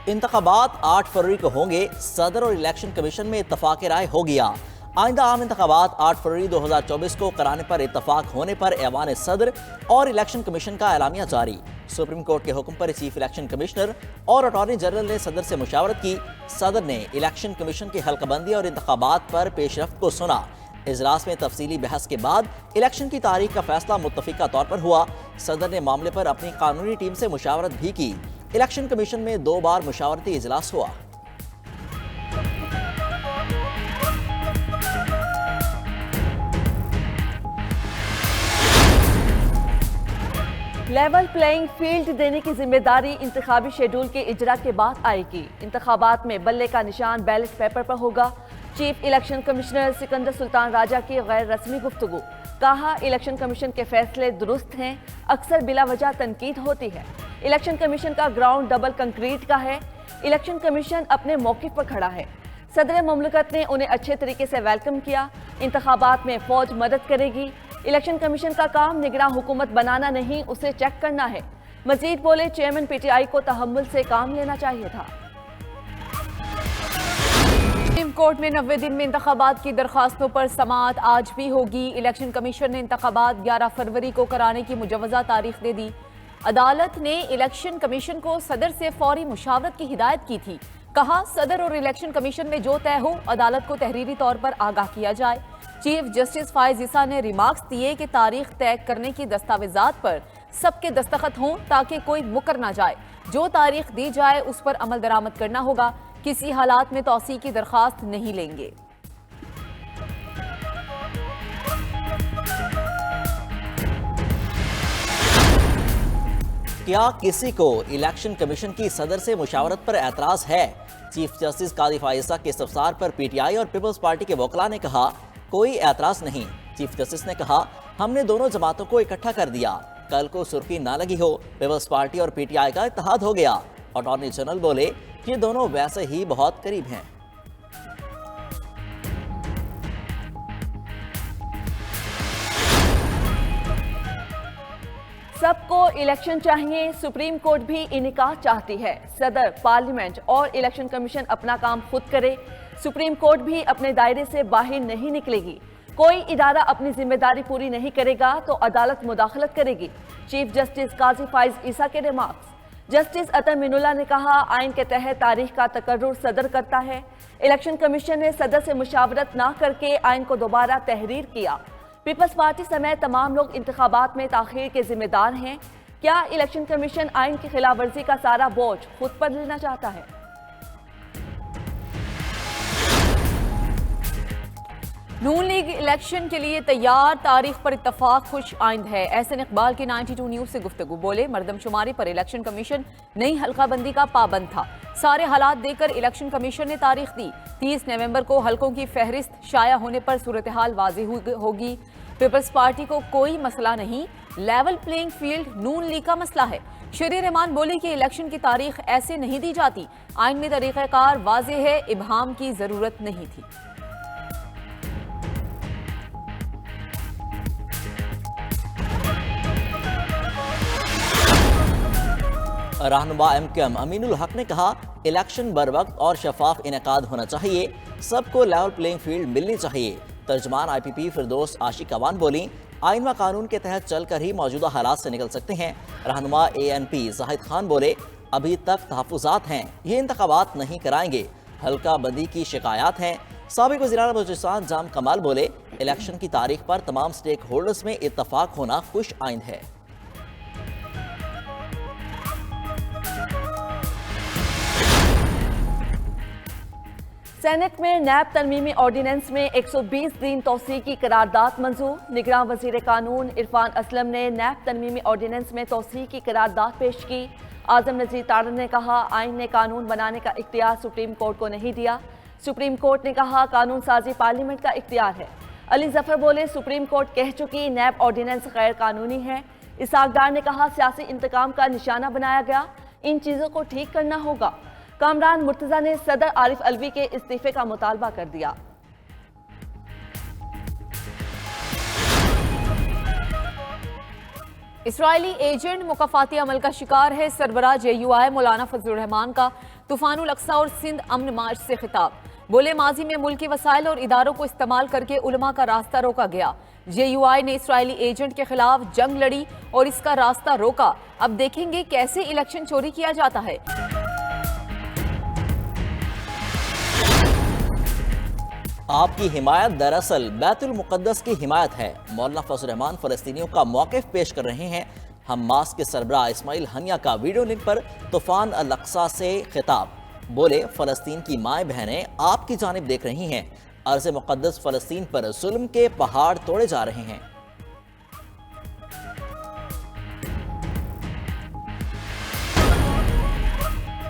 इंतखाबात 8 फरवरी को होंगे। सदर और इलेक्शन कमीशन में इत्तफाक राय हो गया। आइंदा आम इंतखाबात 8 फरवरी 2024 को कराने पर इत्तफाक होने पर ऐवान सदर और इलेक्शन कमीशन का एलामिया जारी। सुप्रीम कोर्ट के हुक्म पर चीफ इलेक्शन कमिश्नर और अटॉर्नी जनरल ने सदर से मुशावरत की। सदर ने इलेक्शन कमीशन की हल्काबंदी और इंतखाबात पर पेशरफ्त को सुना। इजलास में तफसीली बहस के बाद इलेक्शन की तारीख का फैसला मुत्तफिका तौर पर हुआ। सदर ने मामले पर अपनी कानूनी टीम से मुशावरत भी की। इलेक्शन कमीशन में 2 बार मुशावरती इजलास हुआ। लेवल प्लेइंग फील्ड देने की जिम्मेदारी इंतखाबी शेड्यूल के इजरा के बाद आएगी। इंतखाबात में बल्ले का निशान बैलेट पेपर पर होगा। Chief election commissioner Sikandar Sultan Raja की गैर रस्मी गुफ्तगू। कहा, इलेक्शन कमीशन के फैसले दुरुस्त हैं, अक्सर बिला वजह तनकीद होती है। इलेक्शन कमीशन का ग्राउंड डबल कंक्रीट का है। इलेक्शन कमीशन अपने मौके पर खड़ा है। सदर मुमलिकत ने उन्हें अच्छे तरीके से वेलकम किया। इंतखाबात में फौज मदद करेगी। इलेक्शन कमीशन का काम निगरान हुकूमत बनाना नहीं, उसे चेक करना है। मजीद बोले, चेयरमैन पीटीआई को तहम्मुल से काम लेना चाहिए था। सुप्रीम कोर्ट में 90 दिन में इंतखाबात की दरखास्तों पर समाअत आज भी होगी। इलेक्शन कमीशन ने इंतखाबात 11 फरवरी को कराने की मुजवजा तारीख दे दी। अदालत ने इलेक्शन कमीशन को सदर से फौरी मुशावरत की हिदायत की थी। कहा, सदर और इलेक्शन कमीशन में जो तय हो अदालत को तहरीरी तौर पर आगाह किया जाए। चीफ जस्टिस फायज ईसा ने रिमार्क्स दिए कि तारीख तय करने की दस्तावेजात पर सबके दस्तखत हों ताकि कोई मुकर ना जाए। जो तारीख दी जाए उस पर अमल दरामद करना होगा। किसी हालात में तौसी की दरखास्त नहीं लेंगे। क्या किसी को इलेक्शन कमीशन की सदर से मुशावरत पर एतराज है? चीफ जस्टिस काजी फायजा के इस्तफसार पर पीटीआई और पीपल्स पार्टी के वकला ने कहा, कोई एतराज नहीं। चीफ जस्टिस ने कहा, हमने दोनों जमातों को इकट्ठा कर दिया, कल को सुर्खी ना लगी हो। पीपल्स पार्टी और पीटीआई का इत्तेहाद हो गया। अटॉर्नी जनरल बोले, ये दोनों वैसे ही बहुत करीब हैं। सबको इलेक्शन चाहिए, सुप्रीम कोर्ट भी इनका चाहती है। सदर, पार्लियामेंट और इलेक्शन कमीशन अपना काम खुद करे। सुप्रीम कोर्ट भी अपने दायरे से बाहर नहीं निकलेगी। कोई इदारा अपनी जिम्मेदारी पूरी नहीं करेगा तो अदालत मुदाखलत करेगी। चीफ जस्टिस काजी फायज ईसा के रिमार्क्स। जस्टिस अतर मिनुल्लाह ने कहा, आइन के तहत तारीख का तकर्रुर सदर करता है। इलेक्शन कमीशन ने सदर से मुशावरत ना करके आइन को दोबारा तहरीर किया। पीपल्स पार्टी समेत तमाम लोग इंतखाबात में ताखीर के जिम्मेदार हैं। क्या इलेक्शन कमीशन आइन की खिलाफ वर्जी का सारा बोझ खुद पर लेना चाहता है? नून लीग इलेक्शन के लिए तैयार, तारीख पर इत्तफाक खुश आइंद है। एहसन इकबाल की 92 न्यूज से गुफ्तगू। बोले, मरदमशुमारी पर इलेक्शन कमीशन नई हल्काबंदी का पाबंद था। सारे हालात देकर इलेक्शन कमीशन ने तारीख दी। 30 नवंबर को हलकों की फहरिस्त शाया होने पर सूरत हाल वाज़ेह होगी। पीपल्स पार्टी को कोई मसला नहीं, लेवल प्लेइंग फील्ड नून लीग का मसला है। शरीर रहमान बोली कि इलेक्शन की तारीख ऐसे नहीं दी जाती। आइन में तरीक़ाकार वाज़ेह है, इबहाम की जरूरत नहीं थी। रहनुमा एमकेएम अमीनुल हक ने कहा, इलेक्शन बर वक्त और शफाफ इनेकाद होना चाहिए, सबको लेवल प्लेइंग फील्ड मिलनी चाहिए। तर्जमान IPP फिरदौस आशिक अवान बोली, आइन व कानून के तहत चलकर ही मौजूदा हालात से निकल सकते हैं। रहनुमा ANP जाहिद खान बोले, अभी तक तहफ़्फ़ुज़ात हैं, ये इंतखाबात नहीं कराएंगे, हल्का बंदी की शिकायत हैं। साबिक़ वज़ीर-ए-आला बलूचिस्तान जाम कमाल बोले, इलेक्शन की तारीख पर तमाम स्टेक होल्डर्स में इत्तफाक होना खुश आइंद है। सेनेट में नैब तरमीमी ऑर्डिनेंस में 120 दिन तौसीक़ की करारदाद मंजूर। निगरान वज़ीर कानून इरफान असलम ने नैब तरमीमी ऑर्डिनेंस में तौसीक़ की करारदाद पेश की। आज़म नज़ीर तारड़ ने कहा, आइन ने कानून बनाने का इख्तियार सुप्रीम कोर्ट को नहीं दिया। सुप्रीम कोर्ट ने कहा, कानून साजी पार्लियामेंट का इख्तियार है। अली जफर बोले, सुप्रीम कोर्ट कह चुकी नैब ऑर्डिनेंस गैर कानूनी है। इसहाक डार ने कहा, सियासी इंतकाम का निशाना बनाया गया, इन चीज़ों को ठीक करना होगा। कामरान मुर्तज़ा ने सदर आरिफ अलवी के इस्तीफे का मुतालबा कर दिया। इसराइली एजेंट मुकफाती अमल का शिकार है। सरबराह JUI मौलाना फजलुर रहमान का तूफानुल अक्सा और सिंध अमन मार्च से खिताब। बोले, माजी में मुल्की वसाइल और इदारों को इस्तेमाल करके उलमा का रास्ता रोका गया। JUI ने इसराइली एजेंट के खिलाफ जंग लड़ी और इसका रास्ता रोका। अब देखेंगे कैसे इलेक्शन चोरी किया जाता है। आपकी हिमायत दरअसल बैतुल मुक़द्दस की हिमायत है। मौलाना फजलुर रहमान फ़लस्तीनियों का मौक़िफ़ पेश कर रहे हैं। हमास के सरबराह इस्माइल हनिया का वीडियो लिंक पर तूफ़ान अल अक्सा से खिताब। बोले, फ़लस्तीन की माएँ बहनें आपकी जानिब देख रही हैं। अर्ज़ मुक़द्दस फ़लस्तीन पर जुल्म के पहाड़ तोड़े जा रहे हैं।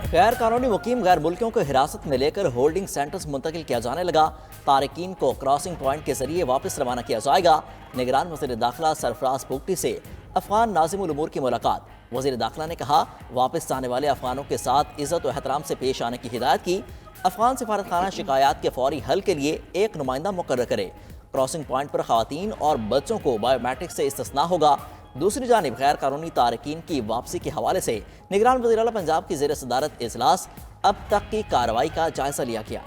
गैर कानूनी मुकीम गैर मुल्कियों को हिरासत में लेकर होल्डिंग सेंटर्स मुंतकिल किया जाने लगा। तारिकीन को क्रॉसिंग पॉइंट के जरिए वापस रवाना किया जाएगा। निगरान वज़ीर दाखिला सरफराज बुगटी से अफगान नाज़िमुल उमूर की मुलाकात। वज़ीर दाखिला ने कहा, वापस आने वाले अफगानों के साथ इज़्ज़त और एहतराम से पेश आने की हिदायत की। अफगान सिफारतखाना शिकायत के फौरी हल के लिए एक नुमाइंदा मुकर्रर करे। क्रॉसिंग पॉइंट पर ख़वातीन और बच्चों को बायोमेट्रिक से इस्तिस्ना होगा। दूसरी जानिब गैर कानूनी तारकीन की वापसी के हवाले से निगरान वज़ीर आला पंजाब की ज़ेर सदारत इजलास। अब तक की कार्रवाई का जायजा लिया गया।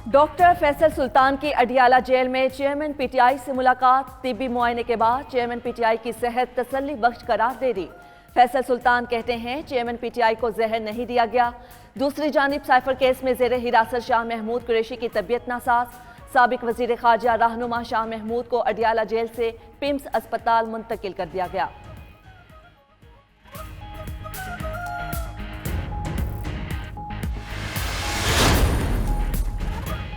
डॉक्टर फैसल सुल्तान की अडियाला जेल में चेयरमैन PTI से मुलाकात। तिब्बी मुआयने के बाद चेयरमैन PTI की सेहत तसल्ली बख्श करार दे दी। फैसल सुल्तान कहते हैं, चेयरमैन PTI को जहर नहीं दिया गया। दूसरी जानिब साइफर केस में जेर हिरासत शाह महमूद कुरैशी की तबीयत नासाज। साबिक वजीर खारजा रहनुमा शाह महमूद को अडियाला जेल से पिम्स अस्पताल मुंतकिल कर दिया गया।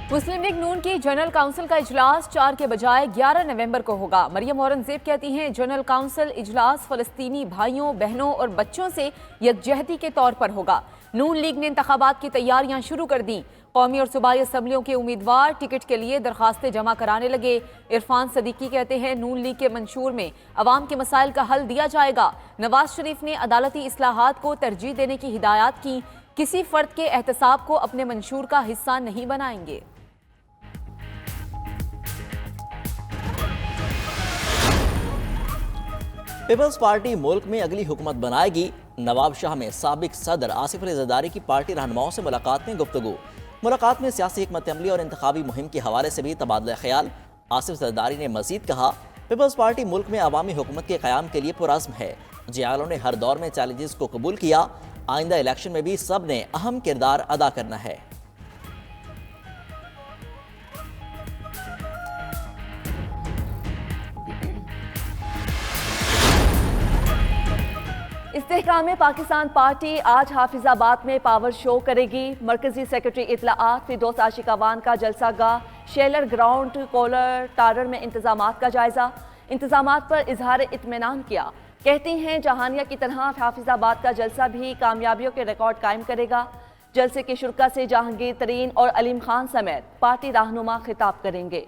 मुस्लिम लीग नून की जनरल काउंसिल का इजलास 4 के बजाय 11 नवंबर को होगा। मरियम औरंगजेब कहती हैं, जनरल काउंसिल इजलास फलस्तीनी भाइयों बहनों और बच्चों से यकजहती के तौर पर होगा। नून लीग ने इंतखाबात की तैयारियां शुरू कर दी। कौमी और सूबाई असम्बलियों के उम्मीदवार टिकट के लिए दरखास्तें जमा कराने लगे। इरफान सदीकी कहते हैं, नून लीग के मंशूर में अवाम के मसाइल का हल दिया जाएगा। नवाज शरीफ ने अदालती इस्लाहात को तरजीह देने की हिदायत की। किसी फर्द के एहतसाब को अपने मंशूर का हिस्सा नहीं बनाएंगे। पीपल्स पार्टी मुल्क में अगली हुकूमत बनाएगी। नवाब शाह में साबिक सदर आसिफ अली जरदारी की पार्टी रहनुमाओं से मुलाकात में गुफ्तगू। मुलाकात में सियासी हिकमत अमली और इंतखाबी मुहिम के हवाले से भी तबादला ख्याल। आसिफ जरदारी ने मजीद कहा, पीपल्स पार्टी मुल्क में अवामी हुकूमत के क़याम के लिए पुरज़्म है। जियालों ने हर दौर में चैलेंजेस को कबूल किया। आइंदा इलेक्शन में भी सब ने अहम किरदार अदा करना है। इस्तेहकाम पाकिस्तान पार्टी आज हाफिजाबाद में पावर शो करेगी। मरकजी सेक्रेटरी इत्तलाआत फिरदौस आशिकावान का जलसा गाह शेलर ग्राउंड कोलर टारर में इंतजामात का जायजा। इंतजामात पर इजहार इत्मीनान किया। कहती हैं, जहानिया की तरह हाफिजाबाद का जलसा भी कामयाबियों के रिकॉर्ड कायम करेगा। जलसे के शुरका से जहांगीर तरीन और अलीम खान समेत पार्टी रहनुमा खिताब करेंगे।